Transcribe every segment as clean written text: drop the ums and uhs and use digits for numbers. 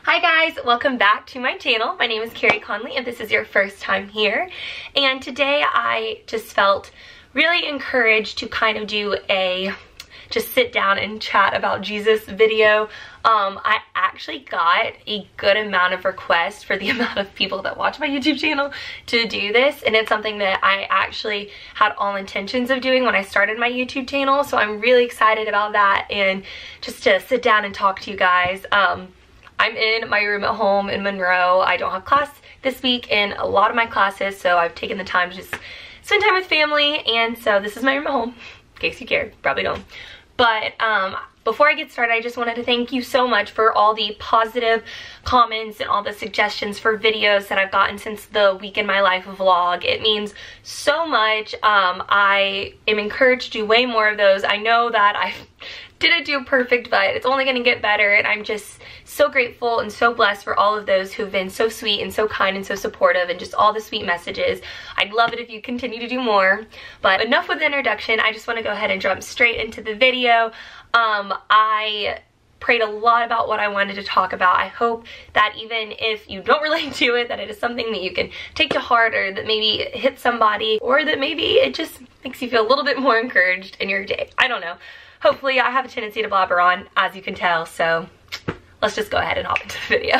Hi guys, welcome back to my channel. My name is Carrie Conley if this is your first time here. And today I just felt really encouraged to kind of do a just sit down and chat about Jesus video. I actually got a good amount of requests for the amount of people that watch my YouTube channel to do this, and it's something that I actually had all intentions of doing when I started my YouTube channel, so I'm really excited about that and just to sit down and talk to you guys. I'm in my room at home in Monroe. I don't have class this week in a lot of my classes, so I've taken the time to just spend time with family, and so this is my room at home, in case you cared, probably don't. But before I get started, I just wanted to thank you so much for all the positive comments and all the suggestions for videos that I've gotten since the Week in My Life vlog. It means so much. I am encouraged to do way more of those. I know that I didn't do perfect, but it's only going to get better, and I'm just so grateful and so blessed for all of those who've been so sweet and so kind and so supportive and just all the sweet messages. I'd love it if you continue to do more, but enough with the introduction. I just want to go ahead and jump straight into the video. I prayed a lot about what I wanted to talk about. I hope that even if you don't relate to it, that it is something that you can take to heart, or that maybe hit somebody, or that maybe it just makes you feel a little bit more encouraged in your day. I don't know. Hopefully I have a tendency to blabber on, as you can tell, so let's just go ahead and hop into the video.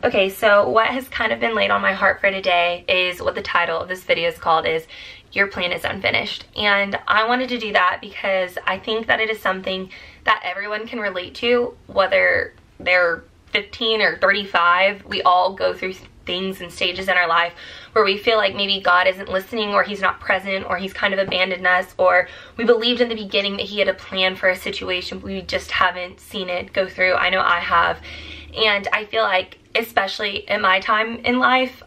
Okay, so what has kind of been laid on my heart for today is what the title of this video is called, is Your Plan is Unfinished. And I wanted to do that because I think that it is something that everyone can relate to, whether they're 15 or 35. We all go through things and stages in our life where we feel like maybe God isn't listening, or he's not present, or he's kind of abandoned us, or we believed in the beginning that he had a plan for a situation, but we just haven't seen it go through. I know I have. And I feel like, especially in my time in life,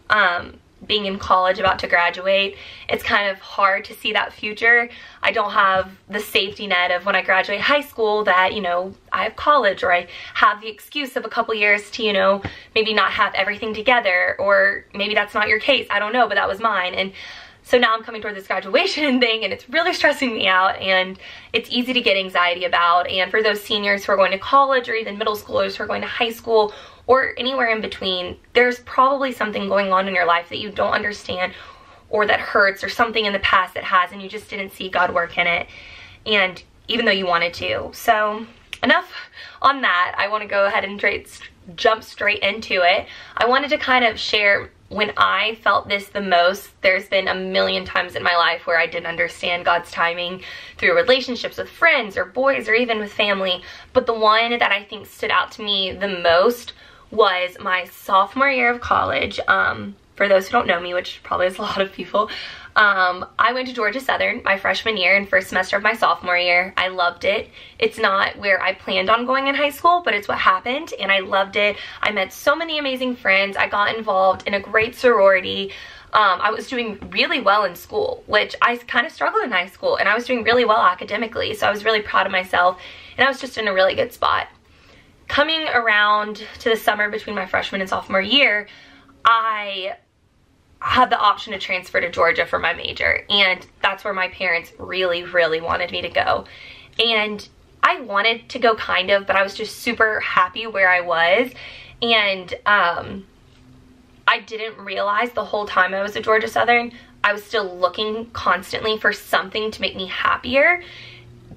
being in college, about to graduate, it's kind of hard to see that future. I don't have the safety net of when I graduate high school that, you know, I have college, or I have the excuse of a couple years to, you know, maybe not have everything together, or maybe that's not your case. I don't know, but that was mine. And so now I'm coming toward this graduation thing, and it's really stressing me out, and it's easy to get anxiety about. And for those seniors who are going to college, or even middle schoolers who are going to high school, or anywhere in between, there's probably something going on in your life that you don't understand, or that hurts, or something in the past that has, and you just didn't see God work in it, and even though you wanted to. So enough on that. I want to go ahead and jump straight into it. I wanted to kind of share when I felt this the most. There's been a million times in my life where I didn't understand God's timing through relationships with friends or boys or even with family, but the one that I think stood out to me the most was my sophomore year of college. For those who don't know me, which probably is a lot of people, I went to Georgia Southern my freshman year and first semester of my sophomore year. I loved it. It's not where I planned on going in high school, but it's what happened, and I loved it. I met so many amazing friends. I got involved in a great sorority. I was doing really well in school, which I kind of struggled in high school, and I was doing really well academically, so I was really proud of myself, and I was just in a really good spot. Coming around to the summer between my freshman and sophomore year, I had the option to transfer to Georgia for my major, and that's where my parents really, really wanted me to go. And I wanted to go kind of, but I was just super happy where I was, and I didn't realize the whole time I was at Georgia Southern, I was still looking constantly for something to make me happier,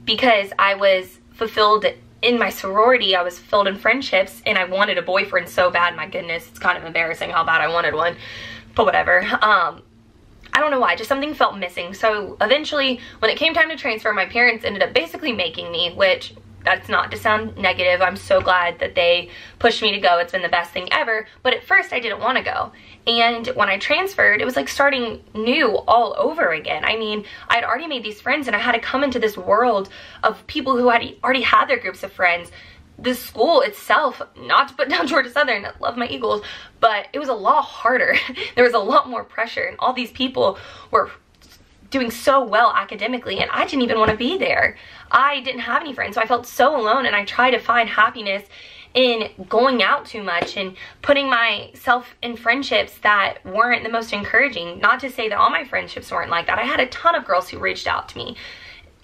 because I was fulfilled in my sorority. I was fulfilled in friendships, and I wanted a boyfriend so bad. My goodness, it's kind of embarrassing how bad I wanted one, but whatever. I don't know why, just something felt missing. So eventually, when it came time to transfer, my parents ended up basically making me, which, that's not to sound negative, I'm so glad that they pushed me to go. It's been the best thing ever. But at first I didn't want to go. And when I transferred, it was like starting new all over again. I mean, I had already made these friends, and I had to come into this world of people who had already had their groups of friends. The school itself, not to put down Georgia Southern, I love my Eagles, but it was a lot harder. There was a lot more pressure, and all these people were doing so well academically, and I didn't even want to be there. I didn't have any friends, so I felt so alone, and I tried to find happiness in going out too much and putting myself in friendships that weren't the most encouraging. Not to say that all my friendships weren't like that. I had a ton of girls who reached out to me.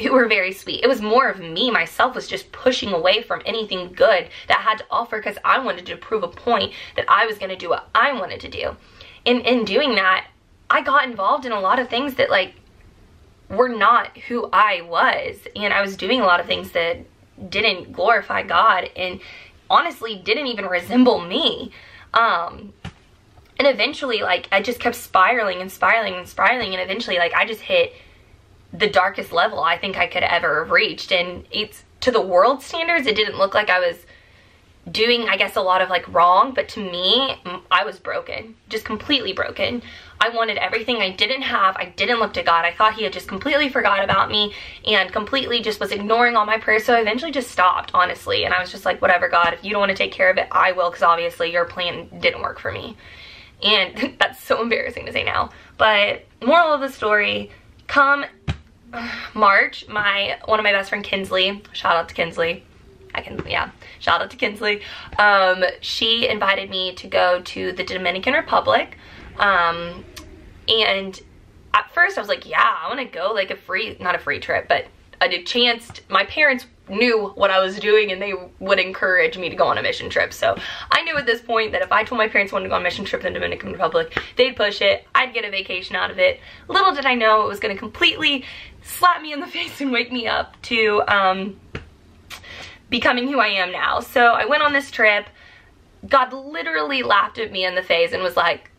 who were very sweet. It was more of me, myself, was just pushing away from anything good that I had to offer because I wanted to prove a point that I was going to do what I wanted to do. And in doing that, I got involved in a lot of things that like were not who I was. And I was doing a lot of things that didn't glorify God and honestly didn't even resemble me. And eventually, like, I just kept spiraling and spiraling and spiraling, and eventually, like, I just hit the darkest level I think I could ever have reached. And it's, to the world standards, it didn't look like I was doing, I guess, a lot of like wrong, but to me, I was broken, just completely broken. I wanted everything I didn't have. I didn't look to God. I thought he had just completely forgot about me and completely just was ignoring all my prayers. So I eventually just stopped, honestly. And I was just like, whatever, God, if you don't want to take care of it, I will, because obviously your plan didn't work for me. And that's so embarrassing to say now. But moral of the story, come March, one of my best friend Kinsley, shout out to Kinsley. Shout out to Kinsley. She invited me to go to the Dominican Republic. And at first I was like, yeah, I want to go, like not a free trip, but a chance. My parents knew what I was doing and they would encourage me to go on a mission trip. So I knew at this point that if I told my parents I wanted to go on a mission trip in the Dominican Republic, they'd push it. I'd get a vacation out of it. Little did I know it was going to completely slap me in the face and wake me up to becoming who I am now. So I went on this trip. God literally laughed at me in the face and was like,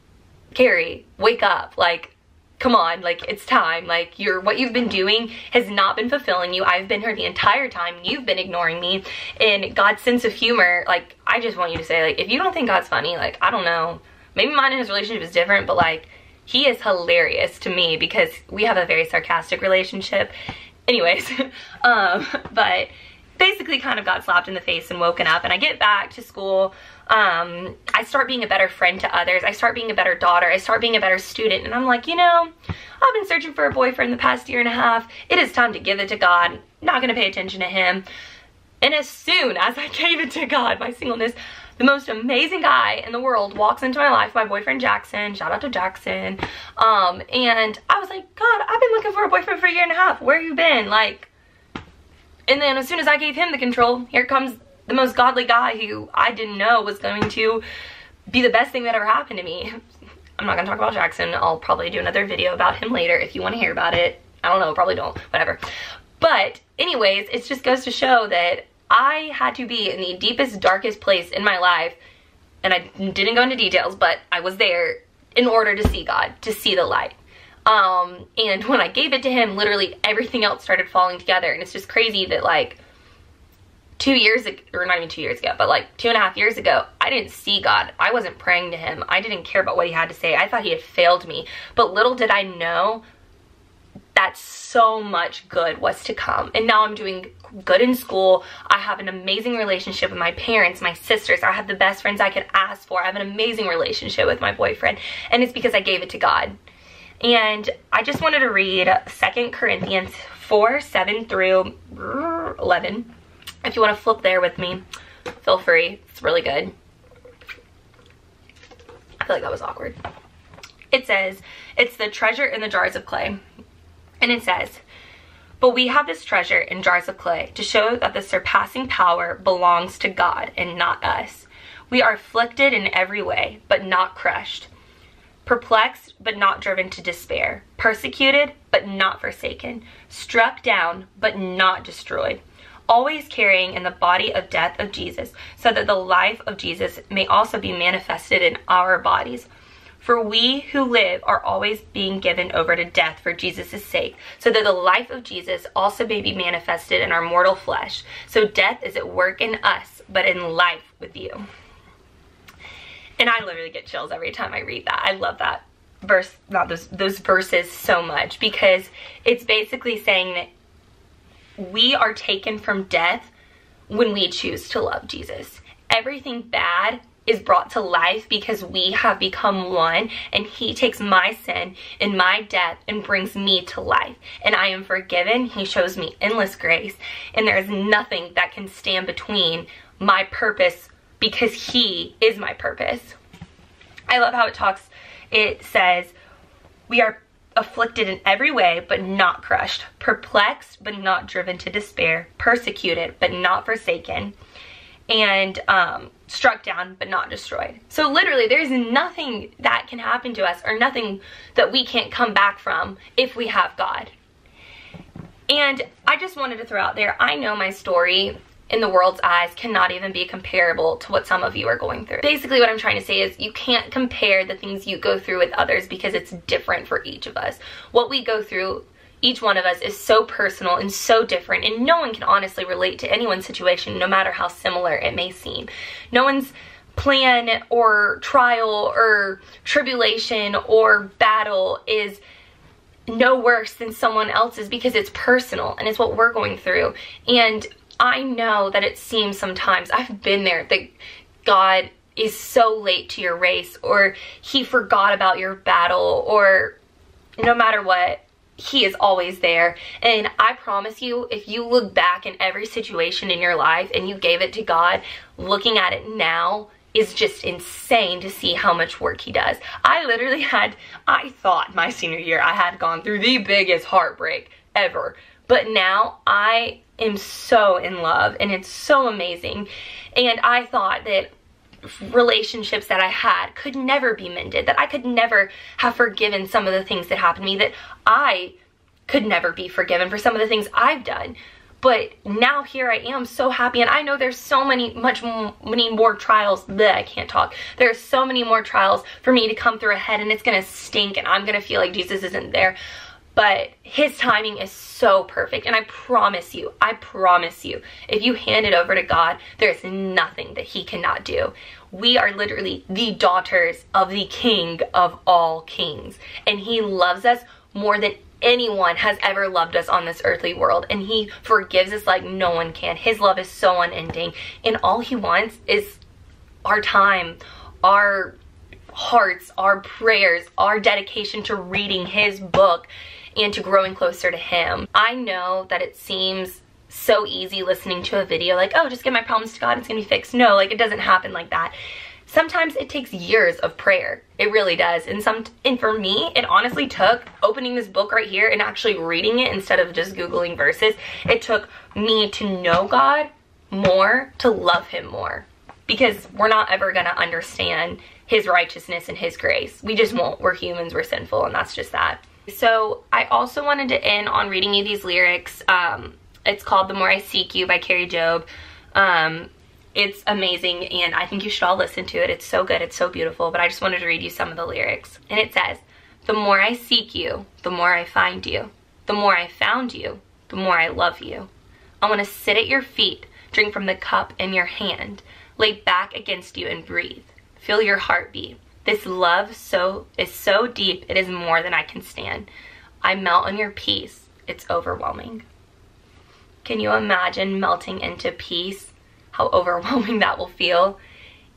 Carrie, wake up. Like, come on, like, it's time. Like, what you've been doing has not been fulfilling you. I've been here the entire time. You've been ignoring me. And God's sense of humor, like, I just want you to say, like, if you don't think God's funny, like, I don't know. Maybe mine and his relationship is different, but, like, he is hilarious to me because we have a very sarcastic relationship. Anyways, but basically kind of got slapped in the face and woken up, and I get back to school. I start being a better friend to others. I start being a better daughter. I start being a better student. And I'm like, you know, I've been searching for a boyfriend the past year and a half. It is time to give it to God. Not going to pay attention to him. And as soon as I gave it to God, my singleness, the most amazing guy in the world walks into my life, my boyfriend Jackson. Shout out to Jackson. And I was like, God, I've been looking for a boyfriend for a year and a half. Where you been? Like, and then as soon as I gave him the control, here comes the most godly guy who I didn't know was going to be the best thing that ever happened to me. I'm not going to talk about Jackson. I'll probably do another video about him later if you want to hear about it. I don't know, probably don't, whatever. But anyways, it just goes to show that I had to be in the deepest, darkest place in my life, and I didn't go into details, but I was there in order to see God, to see the light. And when I gave it to him, literally everything else started falling together. And it's just crazy that, like, 2 years ago, or not even 2 years ago, but like 2.5 years ago, I didn't see God. I wasn't praying to him. I didn't care about what he had to say. I thought he had failed me. But little did I know that so much good was to come. And now I'm doing good in school. I have an amazing relationship with my parents, my sisters. I have the best friends I could ask for. I have an amazing relationship with my boyfriend. And it's because I gave it to God. And I just wanted to read 2 Corinthians 4:7 through 11. If you want to flip there with me, feel free. It's really good. I feel like that was awkward. It says, it's the treasure in the jars of clay. And it says, but we have this treasure in jars of clay to show that the surpassing power belongs to God and not us. We are afflicted in every way, but not crushed. Perplexed, but not driven to despair. Persecuted, but not forsaken. Struck down, but not destroyed. Always carrying in the body of death of Jesus, so that the life of Jesus may also be manifested in our bodies. For we who live are always being given over to death for Jesus' sake, so that the life of Jesus also may be manifested in our mortal flesh. So death is at work in us, but in life with you. And I literally get chills every time I read that. I love that verse, not those verses so much, because it's basically saying that we are taken from death when we choose to love Jesus. Everything bad is brought to life because we have become one, and he takes my sin and my death and brings me to life. And I am forgiven. He shows me endless grace, and there is nothing that can stand between my purpose, because he is my purpose. I love how it talks. It says, we are afflicted in every way, but not crushed, perplexed, but not driven to despair, persecuted, but not forsaken, and struck down, but not destroyed. So literally, there's nothing that can happen to us, or nothing that we can't come back from if we have God. And I just wanted to throw out there, I know my story in the world's eyes cannot even be comparable to what some of you are going through. Basically what I'm trying to say is you can't compare the things you go through with others because it's different for each of us. What we go through, each one of us, is so personal and so different, and no one can honestly relate to anyone's situation, no matter how similar it may seem. No one's plan or trial or tribulation or battle is no worse than someone else's because it's personal and it's what we're going through. And I know that it seems sometimes, I've been there, that God is so late to your race, or he forgot about your battle, or no matter what, he is always there. And I promise you, if you look back in every situation in your life and you gave it to God, looking at it now is just insane to see how much work he does. I thought my senior year I had gone through the biggest heartbreak ever. But now I am so in love, and it's so amazing. And I thought that relationships that I had could never be mended, that I could never have forgiven some of the things that happened to me, that I could never be forgiven for some of the things I've done. But now here I am, so happy, and I know there's so many more trials. I can't talk. There's so many more trials for me to come through ahead, and it's gonna stink, and I'm gonna feel like Jesus isn't there. But his timing is so perfect, and I promise you, if you hand it over to God, there's nothing that he cannot do. We are literally the daughters of the King of all kings, and he loves us more than anyone has ever loved us on this earthly world, and he forgives us like no one can. His love is so unending, and all he wants is our time, our hearts, our prayers, our dedication to reading his book and to growing closer to him. I know that it seems so easy listening to a video like, oh, just give my problems to God, it's gonna be fixed. No, like, it doesn't happen like that. Sometimes it takes years of prayer. It really does. And for me, it honestly took opening this book right here and actually reading it instead of just Googling verses. It took me to know God more, to love him more, because we're not ever gonna understand his righteousness and his grace. We just won't. We're humans, we're sinful, and that's just that. So I also wanted to end on reading you these lyrics. It's called The More I Seek You by Kari Jobe. It's amazing, and I think you should all listen to it. It's so good, it's so beautiful, but I just wanted to read you some of the lyrics. And it says, the more I seek you, the more I find you. The more I found you, the more I love you. I want to sit at your feet, drink from the cup in your hand, lay back against you and breathe. Feel your heartbeat. This love is so deep, it is more than I can stand. I melt on your peace, it's overwhelming. Can you imagine melting into peace? How overwhelming that will feel.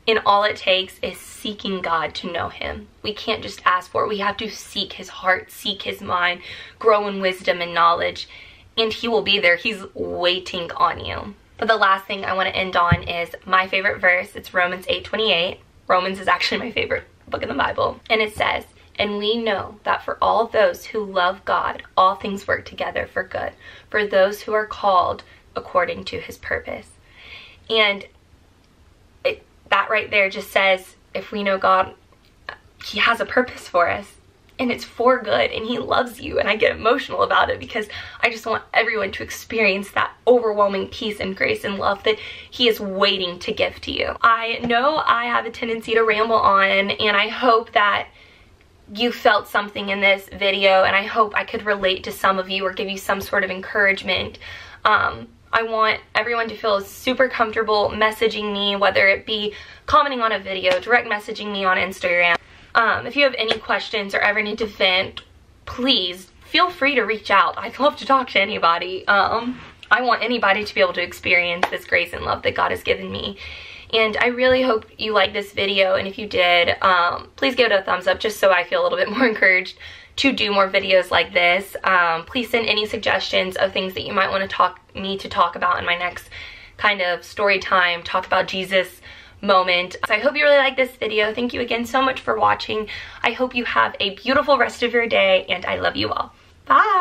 And all it takes is seeking God to know him. We can't just ask for it. We have to seek his heart, seek his mind, grow in wisdom and knowledge, and he will be there. He's waiting on you. But the last thing I want to end on is my favorite verse. It's Romans 8:28. Romans is actually my favorite book in the Bible. And it says, and we know that for all those who love God, all things work together for good, for those who are called according to his purpose. And that right there just says, if we know God, he has a purpose for us, and it's for good, and he loves you. And I get emotional about it because I just want everyone to experience that overwhelming peace and grace and love that he is waiting to give to you. I know I have a tendency to ramble on, and I hope that you felt something in this video, and I hope I could relate to some of you or give you some sort of encouragement. I want everyone to feel super comfortable messaging me, whether it be commenting on a video, direct messaging me on Instagram. If you have any questions or ever need to vent, please feel free to reach out. I'd love to talk to anybody. I want anybody to be able to experience this grace and love that God has given me. And I really hope you liked this video, and if you did, please give it a thumbs up just so I feel a little bit more encouraged to do more videos like this. Please send any suggestions of things that you might want to talk about in my next kind of story time, talk about Jesus moment. So I hope you really like this video. Thank you again so much for watching. I hope you have a beautiful rest of your day, and I love you all. Bye!